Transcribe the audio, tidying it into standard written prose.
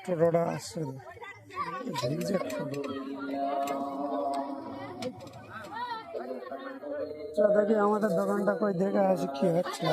টোটোটা আসছে দেখি আমাদের দোকানটা কই দেখে আসি কি হচ্ছে।